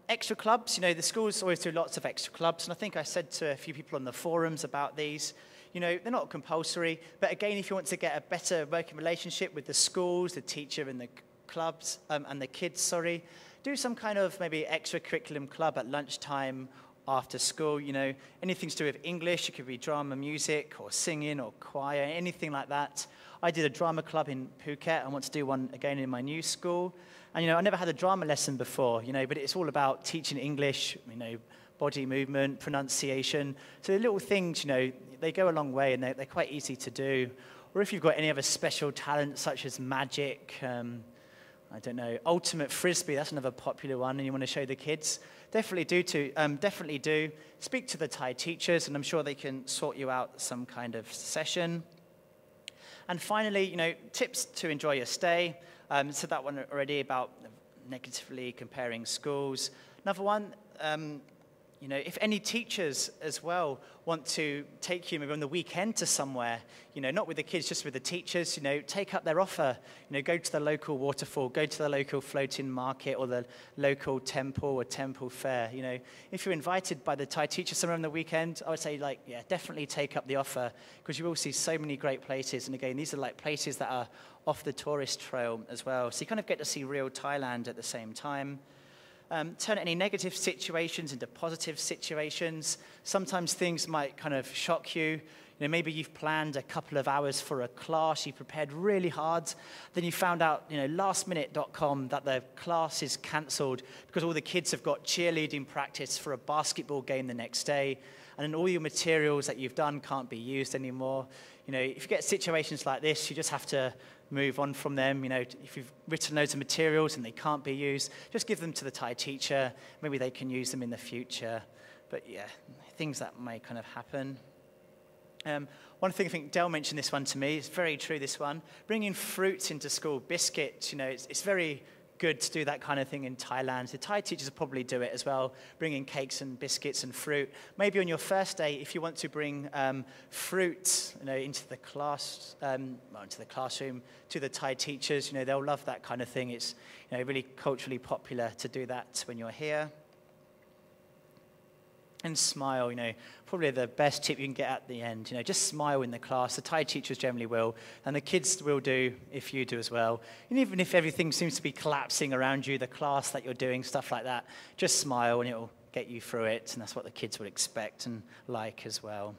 Extra clubs, the schools always do lots of extra clubs, and I think I said to a few people on the forums about these, they're not compulsory, but again, if you want to get a better working relationship with the schools, the teacher and the clubs, and the kids, do some kind of maybe extra curriculum club at lunchtime, after school, anything to do with English. It could be drama, music, or singing, or choir, anything like that. I did a drama club in Phuket. I want to do one again in my new school. And, I never had a drama lesson before, but it's all about teaching English, body movement, pronunciation. So the little things, they go a long way, and they're quite easy to do. Or if you've got any other special talents, such as magic, I don't know, ultimate frisbee, that's another popular one, and you want to show the kids, definitely do. Speak to the Thai teachers, and I'm sure they can sort you out some kind of session. And finally, tips to enjoy your stay. Said that one already about negatively comparing schools. Another one, if any teachers as well want to take you maybe on the weekend to somewhere, not with the kids, just with the teachers, take up their offer. Go to the local waterfall, go to the local floating market or the local temple or temple fair. If you're invited by the Thai teacher somewhere on the weekend, I would say, definitely take up the offer, because you will see so many great places. And again, these are places that are off the tourist trail as well. So you kind of get to see real Thailand at the same time. Turn any negative situations into positive situations. Sometimes things might kind of shock you. Maybe you've planned a couple of hours for a class, you prepared really hard, then you found out, lastminute.com, that the class is cancelled because all the kids have got cheerleading practice for a basketball game the next day, and then all your materials that you've done can't be used anymore. If you get situations like this, you just have to move on from them. If you've written loads of materials and they can't be used, just give them to the Thai teacher. Maybe they can use them in the future. But yeah, things that may kind of happen. One thing, I think Del mentioned this one to me, it's very true, this one. Bringing fruits into school, biscuits, it's very good to do that kind of thing in Thailand. The Thai teachers will probably do it as well, bringing cakes and biscuits and fruit. Maybe on your first day, if you want to bring fruit, into the classroom to the Thai teachers, they'll love that kind of thing. It's really culturally popular to do that when you're here. And smile, probably the best tip you can get at the end. Just smile in the class. The Thai teachers generally will, and the kids will do if you do as well. And even if everything seems to be collapsing around you, the class that you're doing, stuff like that, just smile and it'll get you through it. And that's what the kids would expect and like as well.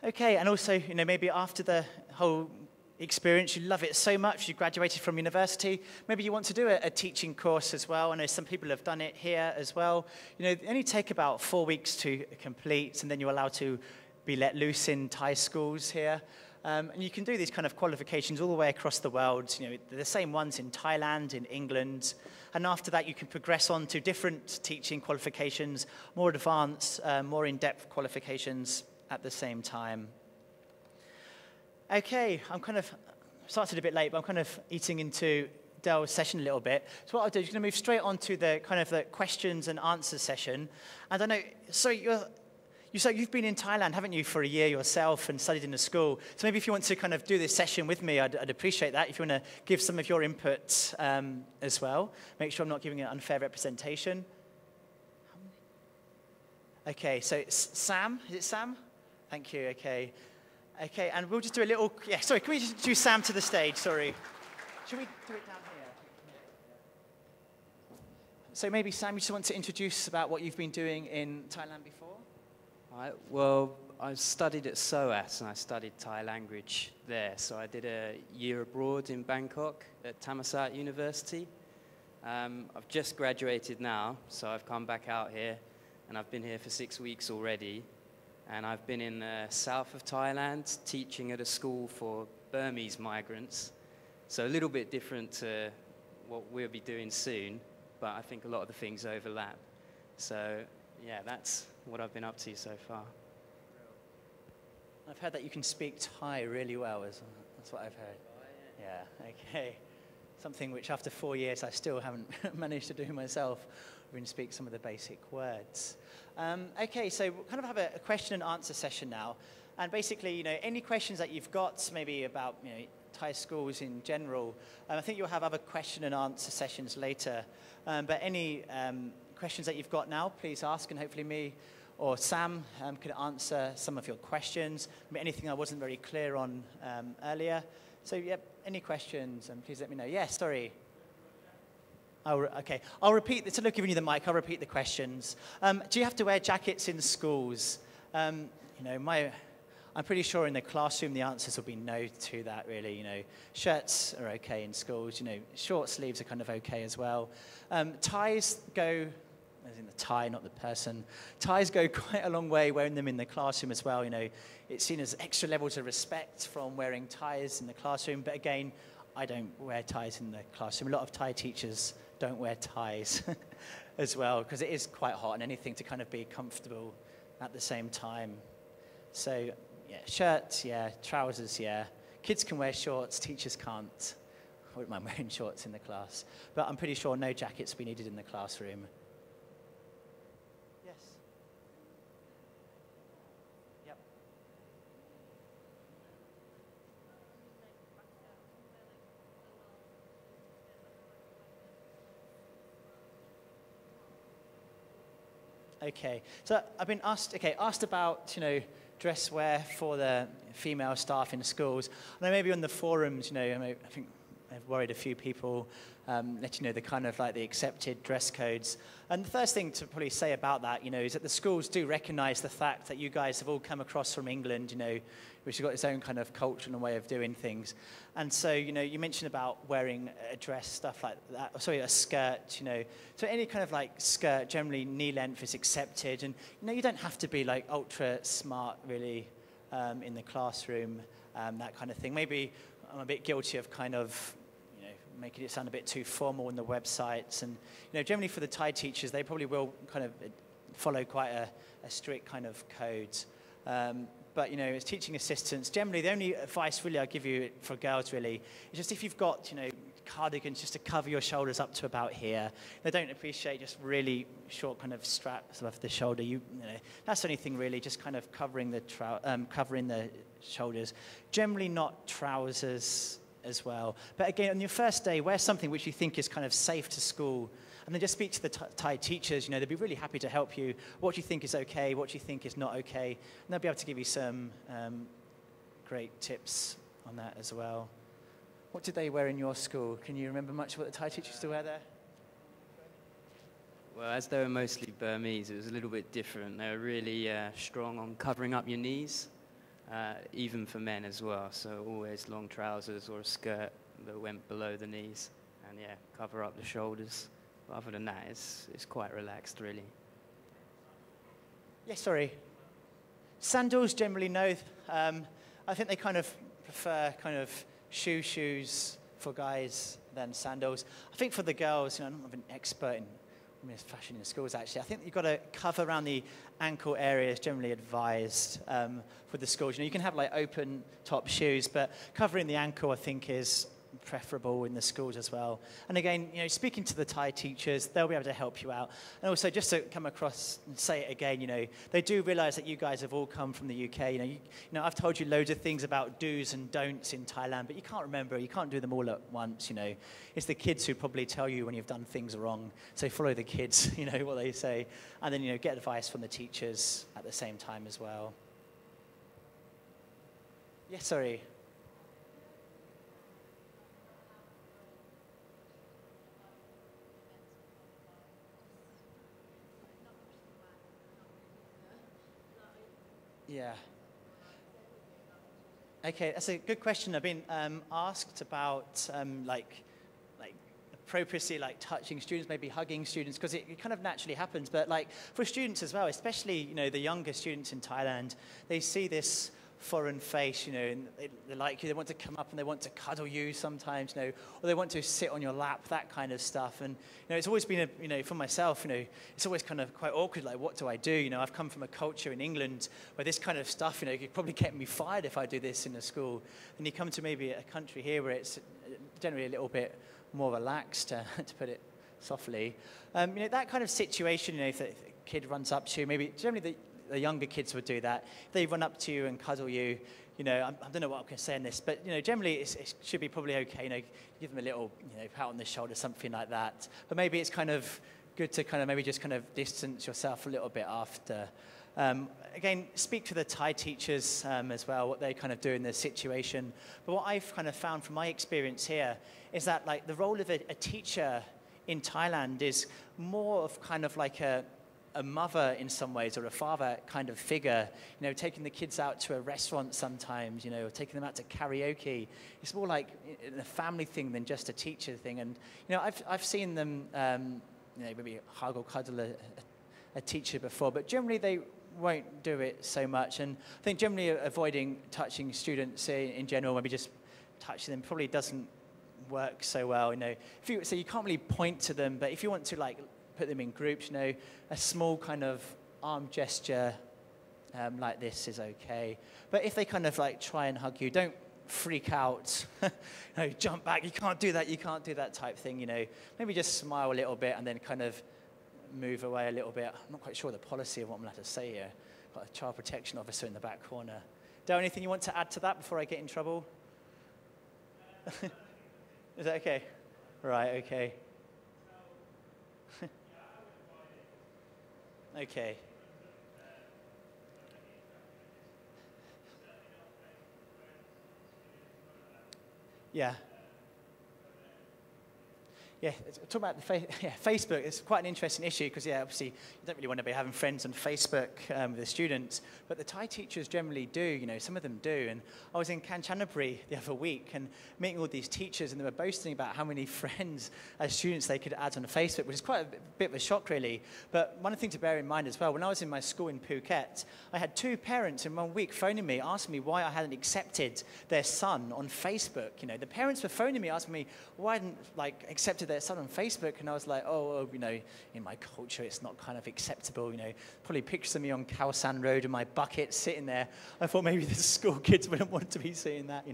Okay, and also, maybe after the whole experience, you love it so much, you graduated from university, maybe you want to do a teaching course as well. I know some people have done it here as well. They only take about 4 weeks to complete, and then you're allowed to be let loose in Thai schools here. And you can do these kind of qualifications all the way across the world. They're the same ones in Thailand, in England. And after that, you can progress on to different teaching qualifications, more advanced, more in-depth qualifications at the same time. Okay, I'm kind of started a bit late, but I'm kind of eating into Del's session a little bit. So what I'll do is going to move straight on to the kind of the questions and answers session. And I know, so you've been in Thailand, haven't you, for a year yourself and studied in a school. So maybe if you want to kind of do this session with me, I'd appreciate that. If you want to give some of your input as well, make sure I'm not giving an unfair representation. Okay, so it's Sam. Is it Sam? Thank you. Okay. Okay, and we'll just do a little, can we just do Sam to the stage, sorry. Should we do it down here? So maybe Sam, you just want to introduce about what you've been doing in Thailand before? Well, I studied at SOAS and I studied Thai language there. So I did a year abroad in Bangkok at Thammasat University. I've just graduated now, so I've come back out here and I've been here for 6 weeks already. And I've been in the south of Thailand teaching at a school for Burmese migrants. So a little bit different to what we'll be doing soon, but I think a lot of the things overlap. So yeah, that's what I've been up to so far. I've heard that you can speak Thai really well, that's what I've heard. Yeah, okay. Something which after 4 years I still haven't managed to do myself, even speak some of the basic words. Okay, so we'll kind of have a question and answer session now. And basically, any questions that you've got, maybe about Thai schools in general. I think you'll have other question and answer sessions later. But any questions that you've got now, please ask, and hopefully me or Sam can answer some of your questions. Anything I wasn't very clear on earlier. So, yeah, any questions, please let me know. Yes, sorry. Oh, okay. I'll repeat, instead of giving you the mic, I'll repeat the questions. Do you have to wear jackets in schools? I'm pretty sure in the classroom the answers will be no to that, really. Shirts are okay in schools. Short sleeves are kind of okay as well. Ties go, as in the tie, not the person. Ties go quite a long way wearing them in the classroom as well. It's seen as extra levels of respect from wearing ties in the classroom. But again, I don't wear ties in the classroom. A lot of Thai teachers don't wear ties as well, because it is quite hot, and anything to kind of be comfortable at the same time. So, yeah, shirts, yeah, trousers, yeah. Kids can wear shorts, teachers can't. I wouldn't mind wearing shorts in the class. But I'm pretty sure no jackets will be needed in the classroom. Yes. Yep. Okay, so I've been asked about, dress wear for the female staff in schools. I know maybe on the forums, I think I've worried a few people, let you know the kind of like the accepted dress codes. And the first thing to probably say about that, is that the schools do recognize the fact that you guys have all come across from England, which has got its own kind of culture and way of doing things. And so, you mentioned about wearing a dress, stuff like that, a skirt, So any kind of like skirt, generally knee length is accepted. And, you don't have to be like ultra smart really in the classroom, that kind of thing. Maybe I'm a bit guilty of kind of, making it sound a bit too formal on the websites. And, generally for the Thai teachers, they probably will kind of follow quite a strict kind of code. But, as teaching assistants, generally the only advice really I give you for girls really is just if you've got, cardigans just to cover your shoulders up to about here. They don't appreciate just really short kind of straps above the shoulder. That's the only thing really, just kind of covering the shoulders. Generally not trousers as well. But again, on your first day, wear something which you think is kind of safe to school. And then just speak to the Thai teachers. They'd be really happy to help you. What do you think is okay? What do you think is not okay? And they'll be able to give you some great tips on that as well. What did they wear in your school? Can you remember much what the Thai teachers used to wear there? Well, as they were mostly Burmese, it was a little bit different. They were really strong on covering up your knees. Even for men as well, so always long trousers or a skirt that went below the knees, and yeah, cover up the shoulders. But other than that, it's quite relaxed, really. Yes, sorry. Sandals generally no. I think they kind of prefer kind of shoes for guys than sandals. I think for the girls, I'm not an expert in women's fashion in schools actually. I think you've got to cover around the ankle area is generally advised for the schools. You can have like open top shoes, but covering the ankle I think is preferable in the schools as well. And again, speaking to the Thai teachers, they'll be able to help you out. And also just to come across and say it again, they do realize that you guys have all come from the UK. I've told you loads of things about do's and don'ts in Thailand, but you can't remember, you can't do them all at once, It's the kids who probably tell you when you've done things wrong. So follow the kids, what they say. And then, get advice from the teachers at the same time as well. Yes, sorry. Yeah. Okay, that's a good question. I've been asked about like appropriacy, like touching students, maybe hugging students, because it kind of naturally happens. But like for students as well, especially the younger students in Thailand, they see this foreign face, and they like you. They want to come up and they want to cuddle you sometimes, or they want to sit on your lap, that kind of stuff. And it's always been for myself, it's always kind of quite awkward. Like, what do I do? I've come from a culture in England where this kind of stuff, could probably get me fired if I do this in a school. And you come to maybe a country here where it's generally a little bit more relaxed, to put it softly. That kind of situation, if a kid runs up to you, maybe generally the younger kids would do that. If they run up to you and cuddle you, I don't know what I'm going to say in this, but, generally it should be probably okay, give them a little, pat on the shoulder, something like that. But maybe it's kind of good to kind of maybe just kind of distance yourself a little bit after. Again, speak to the Thai teachers as well, what they kind of do in the situation. But what I've kind of found from my experience here is that like the role of a teacher in Thailand is more of kind of like a mother in some ways, or a father kind of figure, taking the kids out to a restaurant sometimes, or taking them out to karaoke. It's more like a family thing than just a teacher thing. And, I've seen them, maybe hug or cuddle a teacher before, but generally they won't do it so much. And I think generally avoiding touching students in general, maybe just touching them probably doesn't work so well. So you can't really point to them, but if you want to like put them in groups, a small kind of arm gesture like this is okay. But if they kind of like try and hug you, don't freak out, jump back, you can't do that type thing, Maybe just smile a little bit and then kind of move away a little bit. I'm not quite sure the policy of what I'm allowed to say here. Got a child protection officer in the back corner. Dale, anything you want to add to that before I get in trouble? Is that okay? Right, okay. Okay. Yeah. Yeah, talk about the Facebook. It's quite an interesting issue because, obviously, you don't really want to be having friends on Facebook with the students, but the Thai teachers generally do, some of them do. And I was in Kanchanaburi the other week and meeting all these teachers, and they were boasting about how many friends as students they could add on Facebook, which is quite a bit of a shock, really. But one thing to bear in mind as well, when I was in my school in Phuket, I had 2 parents in 1 week phoning me, asking me why I hadn't accepted their son on Facebook. The parents were phoning me, asking me why I hadn't, accepted their son on Facebook, and I was like, in my culture, it's not kind of acceptable, Probably pictures of me on Khao San Road in my bucket sitting there. I thought maybe the school kids wouldn't want to be seeing that,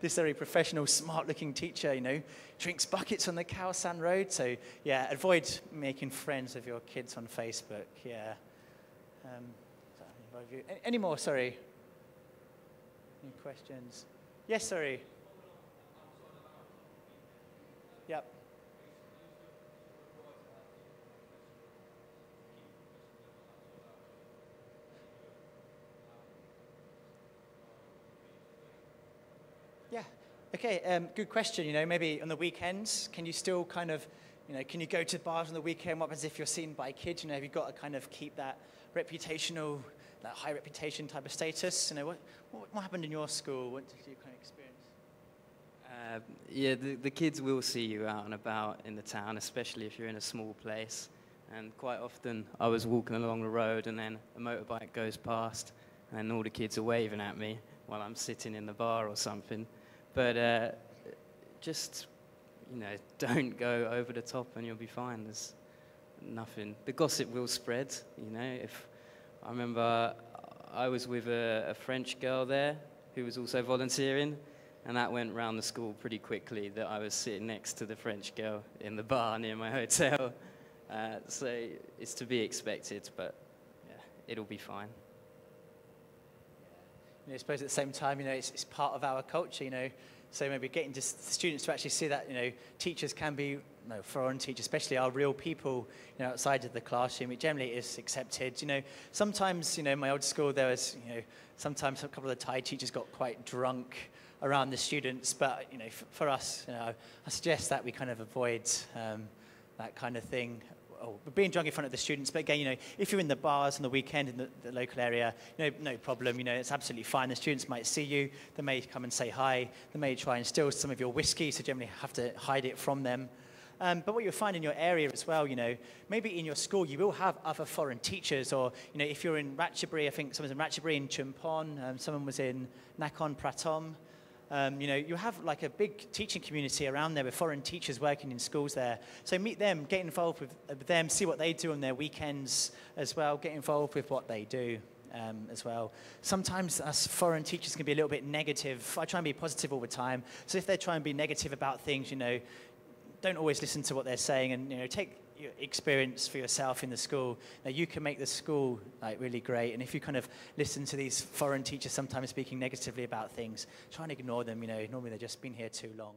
This very professional, smart-looking teacher, drinks buckets on the Khao San Road. So, avoid making friends with your kids on Facebook, Any more, sorry? Any questions? Yes, sorry. Yep. Yeah. Okay. Good question. Maybe on the weekends, can you still kind of, can you go to bars on the weekend? What happens if you're seen by kids? Have you got to kind of keep that reputational, that high reputation type of status? What happened in your school? What did you kind of experience? The kids will see you out and about in the town, especially if you're in a small place. And quite often, I was walking along the road, and then a motorbike goes past, and all the kids are waving at me while I'm sitting in the bar or something. But just, don't go over the top and you'll be fine. There's nothing. The gossip will spread, If I remember I was with a French girl there who was also volunteering, and that went round the school pretty quickly that I was sitting next to the French girl in the bar near my hotel. So it's to be expected, but it'll be fine. I suppose at the same time, it's part of our culture, So maybe getting the students to actually see that, teachers can be, foreign teachers, especially are real people, outside of the classroom. It generally is accepted. Sometimes, in my old school, there was, sometimes a couple of the Thai teachers got quite drunk around the students. But, for us, I suggest that we kind of avoid that kind of thing. Being drunk in front of the students, but again, if you're in the bars on the weekend in the local area, no problem, it's absolutely fine. The students might see you, they may come and say hi, they may try and steal some of your whiskey, so generally have to hide it from them. But what you'll find in your area as well, maybe in your school you will have other foreign teachers, or, if you're in Ratchaburi, I think someone's in Ratchaburi, in Chumpon, someone was in Nakhon Pratom. You have like a big teaching community around there with foreign teachers working in schools there. So meet them, get involved with them, see what they do on their weekends as well, get involved with what they do as well. Sometimes us foreign teachers can be a little bit negative. I try and be positive all the time. So if they try and be negative about things, don't always listen to what they're saying, and take your experience for yourself in the school. Now, you can make the school like really great. And if you kind of listen to these foreign teachers sometimes speaking negatively about things, try and ignore them. You know, normally they've just been here too long.